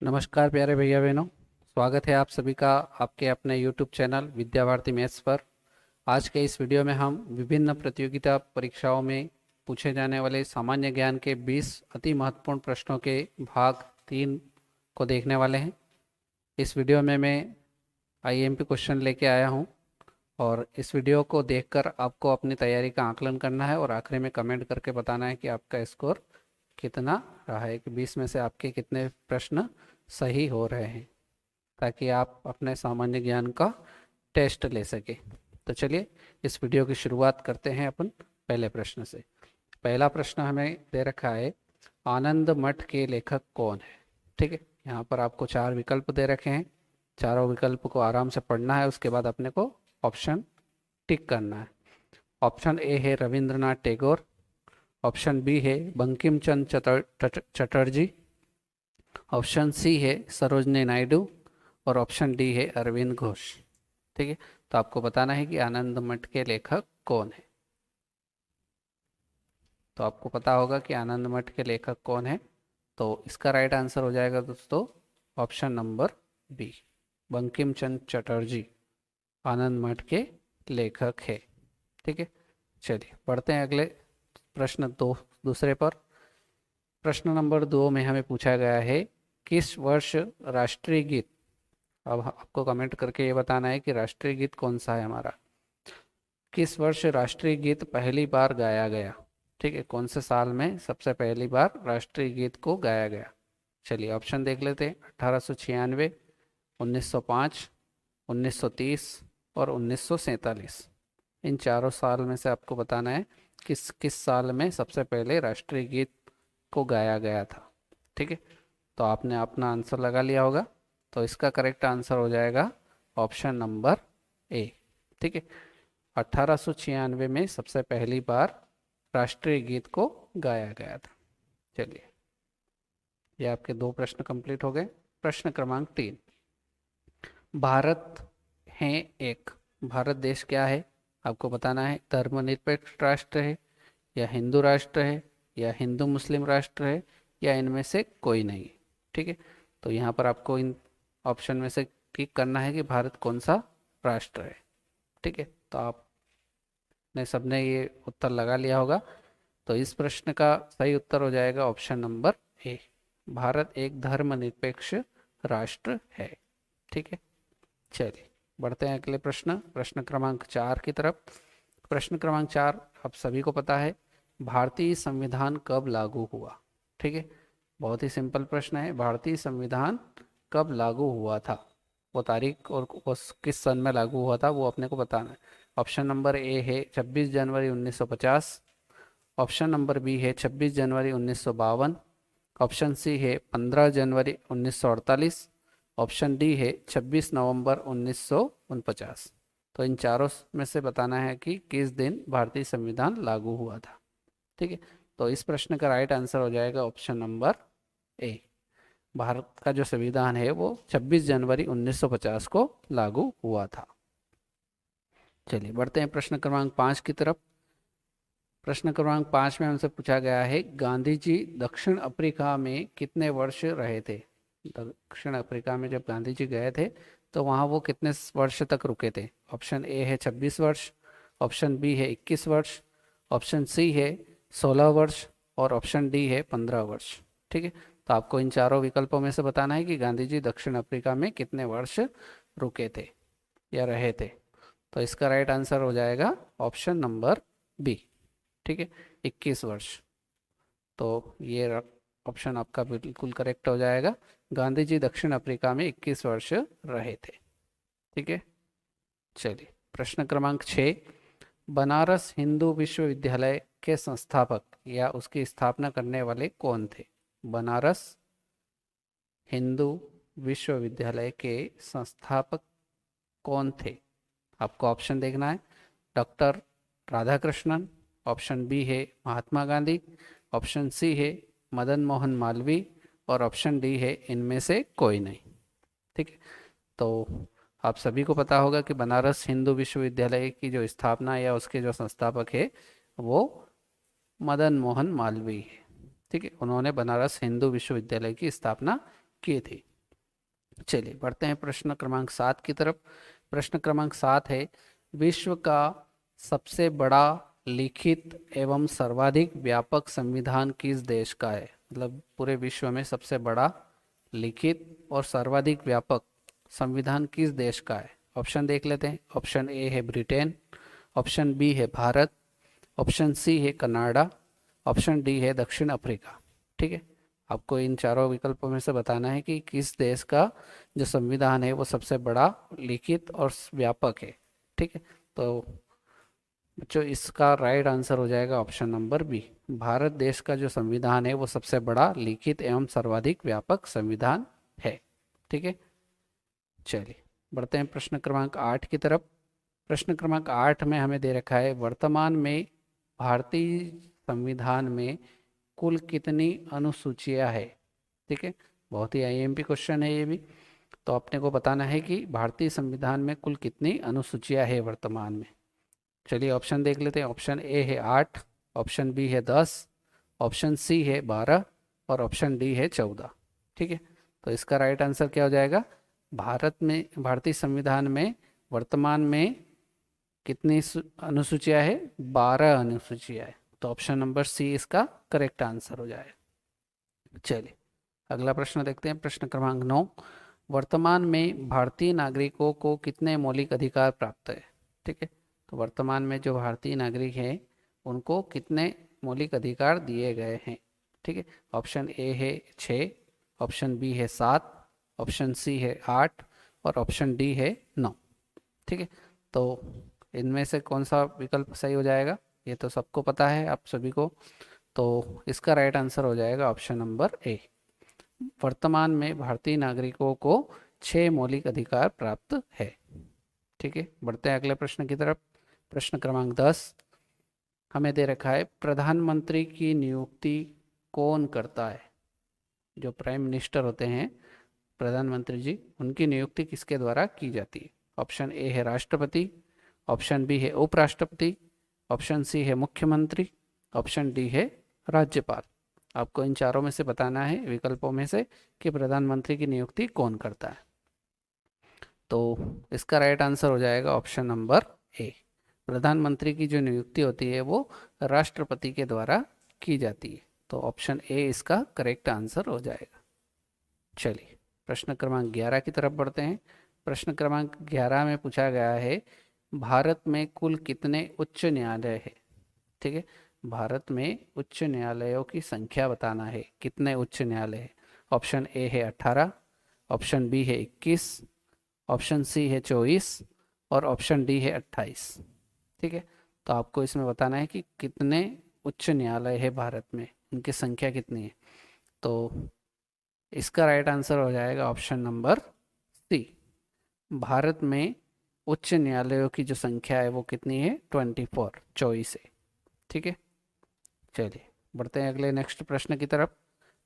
नमस्कार प्यारे भैया बहनों। स्वागत है आप सभी का आपके अपने YouTube channel Vidya Bharati maths पर। आज के इस वीडियो में हम विभिन्न प्रतियोगिता परीक्षाओं में पूछे जाने वाले सामान्य ज्ञान के 20 अति महत्वपूर्ण प्रश्नों के भाग 3 को देखने वाले हैं। इस वीडियो में मैं IMP क्वेश्चन लेके आया हूं और इस वीडियो को देखकर आपको अपनी तैयारी का आकलन करना है और आखिरी में कमेंट करके बताना है कि आपका स्कोर कितना रहा है, कि 20 में से आपके कितने प्रश्न सही हो रहे हैं, ताकि आप अपने सामान्य ज्ञान का टेस्ट ले सके। तो चलिए इस वीडियो की शुरुआत करते हैं अपन पहले प्रश्न से। पहला प्रश्न हमें दे रखा है, आनंद मठ के लेखक कौन है। ठीक है, यहाँ पर आपको 4 विकल्प दे रखे हैं। चारों विकल्प को आराम से पढ़ना है, उसके बाद अपने को ऑप्शन टिक करना है। ऑप्शन ए है रविंद्रनाथ टैगोर, ऑप्शन बी है बंकिम चंद्र चटर्जी, ऑप्शन सी है सरोजनी नायडू और ऑप्शन डी है अरविंद घोष। ठीक है, तो आपको बताना है कि आनंद मठ के लेखक कौन है। तो आपको पता होगा कि आनंद मठ के लेखक कौन है, तो इसका राइट आंसर हो जाएगा दोस्तों option number B, Bankim Chandra Chatterjee आनंद मठ के लेखक है। ठीक है, चलिए बढ़ते हैं अगले प्रश्न दूसरे पर। प्रश्न नंबर 2 में हमें पूछा गया है, किस वर्ष राष्ट्रीय गीत, अब आपको कमेंट करके ये बताना है कि राष्ट्रीय गीत कौन सा है हमारा। किस वर्ष राष्ट्रीय गीत पहली बार गाया गया। ठीक है, कौन से साल में सबसे पहली बार राष्ट्रीय गीत को गाया गया। चलिए ऑप्शन देख लेते हैं। 1896, 1905, 1930 और 1947। इन चारों साल में से आपको बताना है किस किस साल में सबसे पहले राष्ट्रीय गीत को गाया गया था। ठीक है, तो आपने अपना आंसर लगा लिया होगा, तो इसका करेक्ट आंसर हो जाएगा ऑप्शन नंबर ए। ठीक है, 1896 में सबसे पहली बार राष्ट्रीय गीत को गाया गया था। चलिए, ये आपके 2 प्रश्न कंप्लीट हो गए। प्रश्न क्रमांक 3, भारत है एक, भारत देश क्या है आपको बताना है। धर्मनिरपेक्ष राष्ट्र है, या हिंदू राष्ट्र है, या हिंदू मुस्लिम राष्ट्र है, या इनमें से कोई नहीं। ठीक है, तो यहाँ पर आपको इन ऑप्शन में से टिक करना है कि भारत कौन सा राष्ट्र है। ठीक है, तो आपने सबने ये उत्तर लगा लिया होगा, तो इस प्रश्न का सही उत्तर हो जाएगा ऑप्शन नंबर ए, भारत एक धर्मनिरपेक्ष राष्ट्र है। ठीक है, चलिए बढ़ते हैं अगले प्रश्न, प्रश्न क्रमांक 4 की तरफ। प्रश्न क्रमांक 4 आप सभी को पता है, भारतीय संविधान कब लागू हुआ। ठीक है, बहुत ही सिंपल प्रश्न है, भारतीय संविधान कब लागू हुआ था, वो तारीख और वो किस सन में लागू हुआ था वो अपने को बताना है। ऑप्शन नंबर ए है 26 जनवरी 1950, ऑप्शन नंबर बी है 26 जनवरी 1952, ऑप्शन सी है 15 जनवरी 1948, ऑप्शन डी है 26 नवंबर 1949। तो इन चारों में से बताना है कि किस दिन भारतीय संविधान लागू हुआ था। ठीक है, तो इस प्रश्न का राइट आंसर हो जाएगा ऑप्शन नंबर ए, भारत का जो संविधान है वो 26 जनवरी 1950 को लागू हुआ था। चलिए बढ़ते हैं प्रश्न क्रमांक 5 की तरफ। प्रश्न क्रमांक 5 में हमसे पूछा गया है, गांधी जी दक्षिण अफ्रीका में कितने वर्ष रहे थे। दक्षिण अफ्रीका में जब गांधी जी गए थे तो वहाँ वो कितने वर्ष तक रुके थे। ऑप्शन ए है 26 वर्ष, ऑप्शन बी है 21 वर्ष, ऑप्शन सी है 16 वर्ष और ऑप्शन डी है 15 वर्ष। ठीक है, तो आपको इन चारों विकल्पों में से बताना है कि गांधी जी दक्षिण अफ्रीका में कितने वर्ष रुके थे या रहे थे। तो इसका राइट आंसर हो जाएगा ऑप्शन नंबर बी। ठीक है, 21 वर्ष। तो ये ऑप्शन आपका बिल्कुल करेक्ट हो जाएगा, गांधी जी दक्षिण अफ्रीका में 21 वर्ष रहे थे। ठीक है, चलिए प्रश्न क्रमांक 6, बनारस हिंदू विश्वविद्यालय के संस्थापक या उसकी स्थापना करने वाले कौन थे। बनारस हिंदू विश्वविद्यालय के संस्थापक कौन थे, आपको ऑप्शन देखना है। डॉक्टर राधाकृष्णन, ऑप्शन बी है महात्मा गांधी, ऑप्शन सी है मदन मोहन मालवीय और ऑप्शन डी है इनमें से कोई नहीं। ठीक है, तो आप सभी को पता होगा कि बनारस हिंदू विश्वविद्यालय की जो स्थापना या उसके जो संस्थापक है वो मदन मोहन मालवीय है। ठीक है, उन्होंने बनारस हिंदू विश्वविद्यालय की स्थापना की थी। चलिए बढ़ते हैं प्रश्न क्रमांक 7 की तरफ। प्रश्न क्रमांक 7 है, विश्व का सबसे बड़ा लिखित एवं सर्वाधिक व्यापक संविधान किस देश का है? मतलब पूरे विश्व में सबसे बड़ा लिखित और सर्वाधिक व्यापक संविधान किस देश का है? ऑप्शन देख लेते हैं। ऑप्शन ए है ब्रिटेन, ऑप्शन बी है भारत, ऑप्शन सी है कनाडा, ऑप्शन डी है दक्षिण अफ्रीका। ठीक है, आपको इन चारों विकल्पों में से बताना है कि किस देश का जो संविधान है वो सबसे बड़ा लिखित और व्यापक है। ठीक है, तो बच्चों इसका राइट आंसर हो जाएगा ऑप्शन नंबर बी। भारत देश का जो संविधान है वो सबसे बड़ा लिखित एवं सर्वाधिक व्यापक संविधान है। ठीक है, चलिए बढ़ते हैं प्रश्न क्रमांक 8 की तरफ। प्रश्न क्रमांक 8 में हमें दे रखा है, वर्तमान में भारतीय संविधान में कुल कितनी अनुसूचियां है? ठीक है, बहुत ही आईएमपी क्वेश्चन है ये भी। तो अपने को बताना है कि भारतीय संविधान में कुल कितनी अनुसूचियां है वर्तमान में। चलिए ऑप्शन देख लेते हैं। ऑप्शन ए है 8, ऑप्शन बी है 10, ऑप्शन सी है 12 और ऑप्शन डी है 14। ठीक है, तो इसका राइट आंसर क्या हो जाएगा? भारतीय संविधान में वर्तमान में कितनी अनुसूचियां है? 12 अनुसूचियां है। तो ऑप्शन नंबर सी इसका करेक्ट आंसर हो जाएगा। चलिए अगला प्रश्न देखते हैं। प्रश्न क्रमांक 9, वर्तमान में भारतीय नागरिकों को कितने मौलिक अधिकार प्राप्त है? ठीक है, तो वर्तमान में जो भारतीय नागरिक हैं उनको कितने मौलिक अधिकार दिए गए हैं? ठीक है, ऑप्शन ए है 6, ऑप्शन बी है 7, ऑप्शन सी है 8 और ऑप्शन डी है 9। ठीक है, तो इनमें से कौन सा विकल्प सही हो जाएगा? ये तो सबको पता है आप सभी को, तो इसका राइट आंसर हो जाएगा ऑप्शन नंबर ए। वर्तमान में भारतीय नागरिकों को 6 मौलिक अधिकार प्राप्त है। ठीक है, बढ़ते हैं अगले प्रश्न की तरफ। प्रश्न क्रमांक 10 हमें दे रखा है, प्रधानमंत्री की नियुक्ति कौन करता है? जो प्राइम मिनिस्टर होते हैं, प्रधानमंत्री जी, उनकी नियुक्ति किसके द्वारा की जाती है? ऑप्शन ए है राष्ट्रपति, ऑप्शन बी है उपराष्ट्रपति, ऑप्शन सी है मुख्यमंत्री, ऑप्शन डी है राज्यपाल। आपको इन चारों में से बताना है विकल्पों में से कि प्रधानमंत्री की नियुक्ति कौन करता है। तो इसका राइट आंसर हो जाएगा ऑप्शन नंबर ए। प्रधानमंत्री की जो नियुक्ति होती है वो राष्ट्रपति के द्वारा की जाती है। तो ऑप्शन ए इसका करेक्ट आंसर हो जाएगा। चलिए प्रश्न क्रमांक 11 की तरफ बढ़ते हैं। प्रश्न क्रमांक 11 में पूछा गया है, भारत में कुल कितने उच्च न्यायालय है? ठीक है, भारत में उच्च न्यायालयों की संख्या बताना है, कितने उच्च न्यायालय है? ऑप्शन ए है 18, ऑप्शन बी है 21, ऑप्शन सी है 24 और ऑप्शन डी है 28। ठीक है, तो आपको इसमें बताना है कि कितने उच्च न्यायालय है भारत में, उनकी संख्या कितनी है। तो इसका राइट आंसर हो जाएगा ऑप्शन नंबर सी। भारत में उच्च न्यायालयों की जो संख्या है वो कितनी है? 24, 24 है। ठीक है, चलिए बढ़ते हैं अगले नेक्स्ट प्रश्न की तरफ।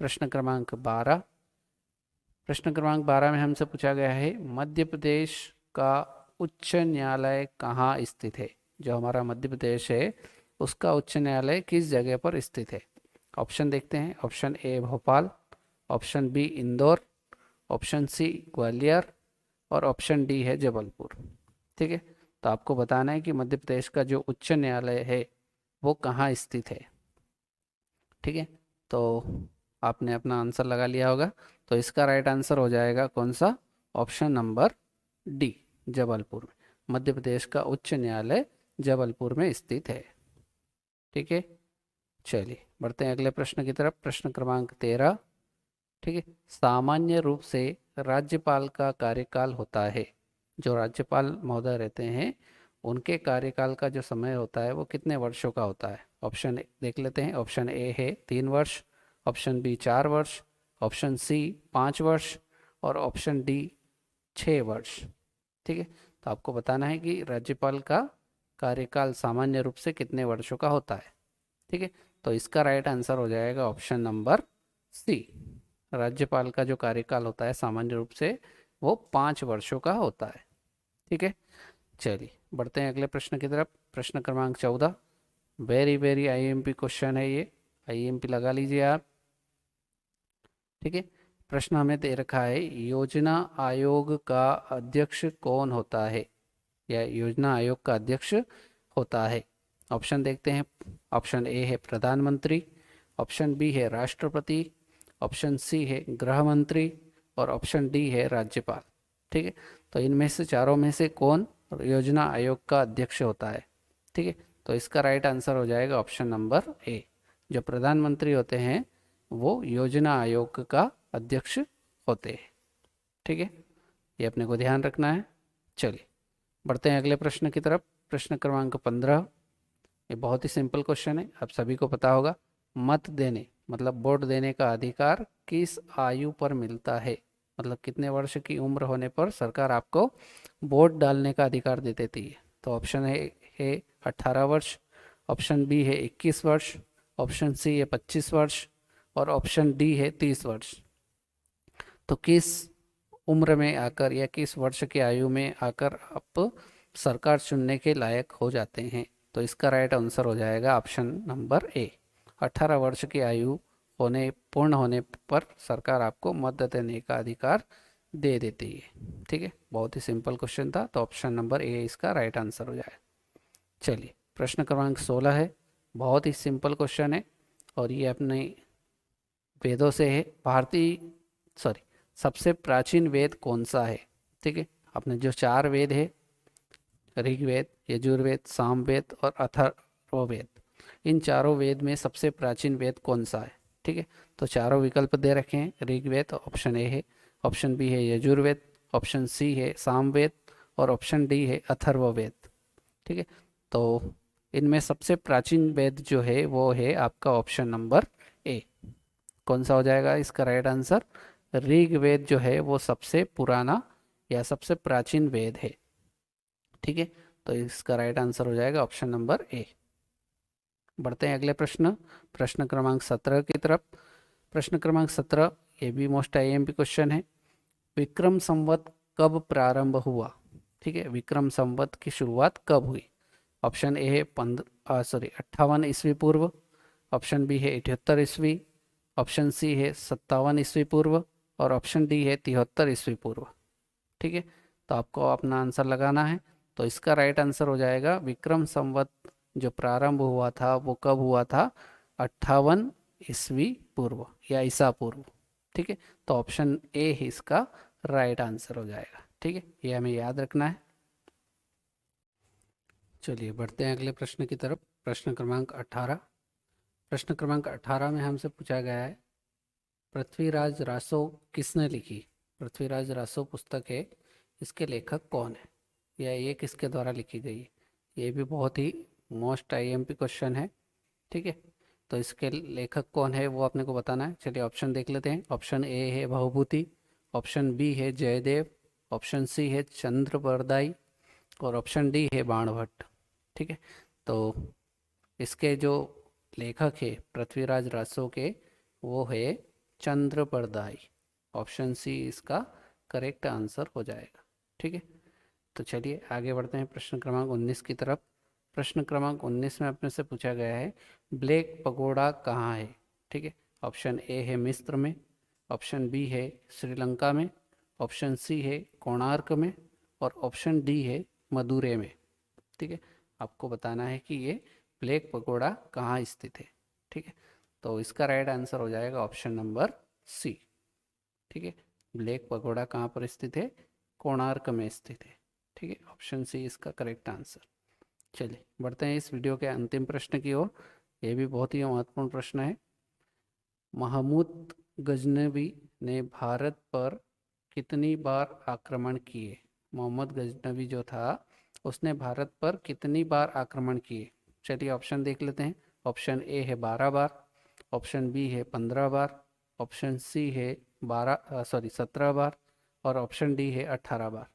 प्रश्न क्रमांक 12। प्रश्न क्रमांक 12 में हमसे पूछा गया है, मध्य प्रदेश का उच्च न्यायालय कहाँ स्थित है? जो हमारा मध्य प्रदेश है उसका उच्च न्यायालय किस जगह पर स्थित है? ऑप्शन देखते हैं। Option A Bhopal, option B Indore, option C Gwalior और ऑप्शन डी है जबलपुर। ठीक है, तो आपको बताना है कि मध्य प्रदेश का जो उच्च न्यायालय है वो कहाँ स्थित है। ठीक है, तो आपने अपना आंसर लगा लिया होगा। तो इसका राइट आंसर हो जाएगा कौन सा? ऑप्शन नंबर डी, जबलपुर में। मध्य प्रदेश का उच्च न्यायालय जबलपुर में स्थित है। ठीक है, चलिए बढ़ते हैं अगले प्रश्न की तरफ। प्रश्न क्रमांक 13। ठीक है, सामान्य रूप से राज्यपाल का कार्यकाल होता है, जो राज्यपाल महोदय रहते हैं उनके कार्यकाल का जो समय होता है वो कितने वर्षों का होता है? ऑप्शन देख लेते हैं। ऑप्शन ए है 3 वर्ष, ऑप्शन बी 4 वर्ष, ऑप्शन सी 5 वर्ष और ऑप्शन डी 6 वर्ष। ठीक है, तो आपको बताना है कि राज्यपाल का कार्यकाल सामान्य रूप से कितने वर्षों का होता है। ठीक है, तो इसका राइट आंसर हो जाएगा ऑप्शन नंबर सी। राज्यपाल का जो कार्यकाल होता है सामान्य रूप से वो 5 वर्षों का होता है। ठीक है, चलिए बढ़ते हैं अगले प्रश्न की तरफ। प्रश्न क्रमांक 14, वेरी वेरी आईएमपी क्वेश्चन है ये, आईएमपी लगा लीजिए आप। ठीक है, प्रश्न हमें दे रखा है योजना आयोग का अध्यक्ष कौन होता है, या योजना आयोग का अध्यक्ष होता है। ऑप्शन देखते हैं। ऑप्शन ए है प्रधानमंत्री, ऑप्शन बी है राष्ट्रपति, ऑप्शन सी है गृह मंत्री और ऑप्शन डी है राज्यपाल। ठीक है, तो इनमें से चारों में से कौन योजना आयोग का अध्यक्ष होता है। ठीक है, तो इसका राइट आंसर हो जाएगा ऑप्शन नंबर ए। जो प्रधानमंत्री होते हैं वो योजना आयोग का अध्यक्ष होते हैं। ठीक है, ये अपने को ध्यान रखना है। चलिए बढ़ते हैं अगले प्रश्न की तरफ। प्रश्न क्रमांक 15। ये बहुत ही सिंपल क्वेश्चन है, आप सभी को पता होगा। मत देने मतलब वोट देने का अधिकार किस आयु पर मिलता है, मतलब कितने वर्ष की उम्र होने पर सरकार आपको वोट डालने का अधिकार दे देती है। तो ऑप्शन है 18 वर्ष, ऑप्शन बी है 21 वर्ष, ऑप्शन सी है 25 वर्ष और ऑप्शन डी है 30 वर्ष। तो किस उम्र में आकर या किस वर्ष की आयु में आकर आप सरकार चुनने के लायक हो जाते हैं। तो इसका राइट आंसर हो जाएगा ऑप्शन नंबर ए। 18 वर्ष की आयु पूर्ण होने पर सरकार आपको मत देने का अधिकार दे देती है। ठीक है, बहुत ही सिंपल क्वेश्चन था, तो ऑप्शन नंबर ए इसका राइट आंसर हो जाए। चलिए प्रश्न क्रमांक 16 है, बहुत ही सिंपल क्वेश्चन है और ये अपने वेदों से है। सबसे प्राचीन वेद कौन सा है। ठीक है, अपने जो 4 वेद है, ऋग्वेद, यजुर्वेद, सामवेद और अथर्ववेद, इन चारों वेद में सबसे प्राचीन वेद कौन सा है। ठीक है, तो चारों विकल्प दे रखे हैं। ऋग्वेद ऑप्शन ए है, ऑप्शन बी है यजुर्वेद, ऑप्शन सी है सामवेद और ऑप्शन डी है अथर्ववेद। ठीक है, तो इनमें सबसे प्राचीन वेद जो है वो है आपका ऑप्शन नंबर ए। कौन सा हो जाएगा इसका राइट आंसर। ऋग्वेद जो है वो सबसे पुराना या सबसे प्राचीन वेद है। ठीक है, तो इसका राइट आंसर हो जाएगा ऑप्शन नंबर ए। बढ़ते हैं अगले प्रश्न, प्रश्न क्रमांक 17 की तरफ। प्रश्न क्रमांक 17 ये भी मोस्ट आईएमपी क्वेश्चन है। विक्रम संवत कब प्रारंभ हुआ। ठीक है, विक्रम संवत की शुरुआत कब हुई। ऑप्शन ए है 58 ईस्वी पूर्व, ऑप्शन बी है 78 ईस्वी, ऑप्शन सी है 57 ईस्वी पूर्व और ऑप्शन डी है 73 ईस्वी पूर्व। ठीक है, तो आपको अपना आंसर लगाना है। तो इसका राइट आंसर हो जाएगा विक्रम संवत जो प्रारंभ हुआ था वो कब हुआ था, 58 ईस्वी पूर्व या ईसा पूर्व। ठीक है, तो ऑप्शन ए ही इसका राइट आंसर हो जाएगा। ठीक है, ये हमें याद रखना है। चलिए बढ़ते हैं अगले प्रश्न की तरफ। प्रश्न क्रमांक 18। प्रश्न क्रमांक 18 में हमसे पूछा गया है पृथ्वीराज रासो किसने लिखी। पृथ्वीराज रासो पुस्तक है, इसके लेखक कौन है या ये किसके द्वारा लिखी गई है। ये भी बहुत ही मोस्ट आईएमपी क्वेश्चन है। ठीक है, तो इसके लेखक कौन है वो अपने को बताना है। चलिए ऑप्शन देख लेते हैं। ऑप्शन ए है भवभूति, ऑप्शन बी है जयदेव, ऑप्शन सी है चंद्र बरदाई और ऑप्शन डी है बाणभट्ट। ठीक है, तो इसके जो लेखक है पृथ्वीराज रासो के वो है चंद्र बरदाई। ऑप्शन सी इसका करेक्ट आंसर हो जाएगा। ठीक है, तो चलिए आगे बढ़ते हैं प्रश्न क्रमांक 19 की तरफ। प्रश्न क्रमांक 19 में अपने से पूछा गया है ब्लैक पगोड़ा कहाँ है। ठीक है, ऑप्शन ए है मिस्र में, ऑप्शन बी है श्रीलंका में, ऑप्शन सी है कोणार्क में और ऑप्शन डी है मदुरै में। ठीक है, आपको बताना है कि ये ब्लैक पगोड़ा कहाँ स्थित है। ठीक है, तो इसका राइट आंसर हो जाएगा ऑप्शन नंबर सी। ठीक है, ब्लैक पगोड़ा कहाँ पर स्थित है, कोणार्क में स्थित है। ठीक है, ऑप्शन सी इसका करेक्ट आंसर। चलिए बढ़ते हैं इस वीडियो के अंतिम प्रश्न की ओर। यह भी बहुत ही महत्वपूर्ण प्रश्न है। महमूद गजनवी ने भारत पर कितनी बार आक्रमण किए। मोहम्मद गजनवी जो था उसने भारत पर कितनी बार आक्रमण किए। चलिए ऑप्शन देख लेते हैं। ऑप्शन ए है 12 बार, ऑप्शन बी है 15 बार, ऑप्शन सी है 17 बार और ऑप्शन डी है 18 बार।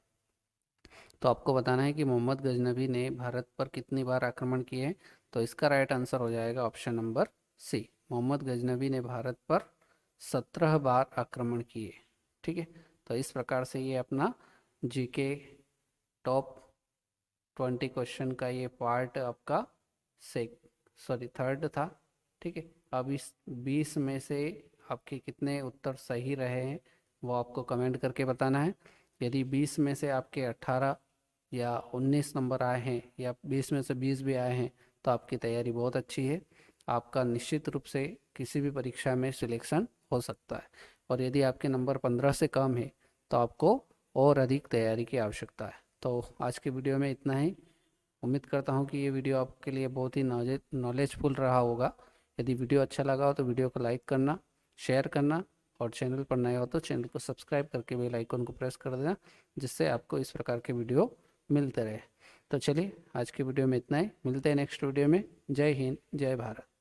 तो आपको बताना है कि मोहम्मद गजनवी ने भारत पर कितनी बार आक्रमण किए हैं। तो इसका राइट आंसर हो जाएगा option number C. Mohammed Ghaznavi ने भारत पर 17 बार आक्रमण किए। ठीक है, तो इस प्रकार से ये अपना जीके टॉप 20 क्वेश्चन का ये पार्ट आपका थर्ड था। ठीक है, अब इस 20 में से आपके कितने उत्तर सही रहे हैं वो आपको कमेंट करके बताना है। यदि 20 में से आपके 18 या 19 नंबर आए हैं या 20 में से 20 भी आए हैं तो आपकी तैयारी बहुत अच्छी है। आपका निश्चित रूप से किसी भी परीक्षा में सिलेक्शन हो सकता है। और यदि आपके नंबर 15 से कम है तो आपको और अधिक तैयारी की आवश्यकता है। तो आज के वीडियो में इतना ही। उम्मीद करता हूँ कि ये वीडियो आपके लिए बहुत ही नॉलेजफुल रहा होगा। यदि वीडियो अच्छा लगा हो तो वीडियो को लाइक करना, शेयर करना, और चैनल पर नए हो तो चैनल को सब्सक्राइब करके बेल आइकन को प्रेस कर देना, जिससे आपको इस प्रकार के वीडियो मिलते रहे। तो चलिए आज की वीडियो में इतना ही, मिलते हैं नेक्स्ट वीडियो में। जय हिंद, जय भारत।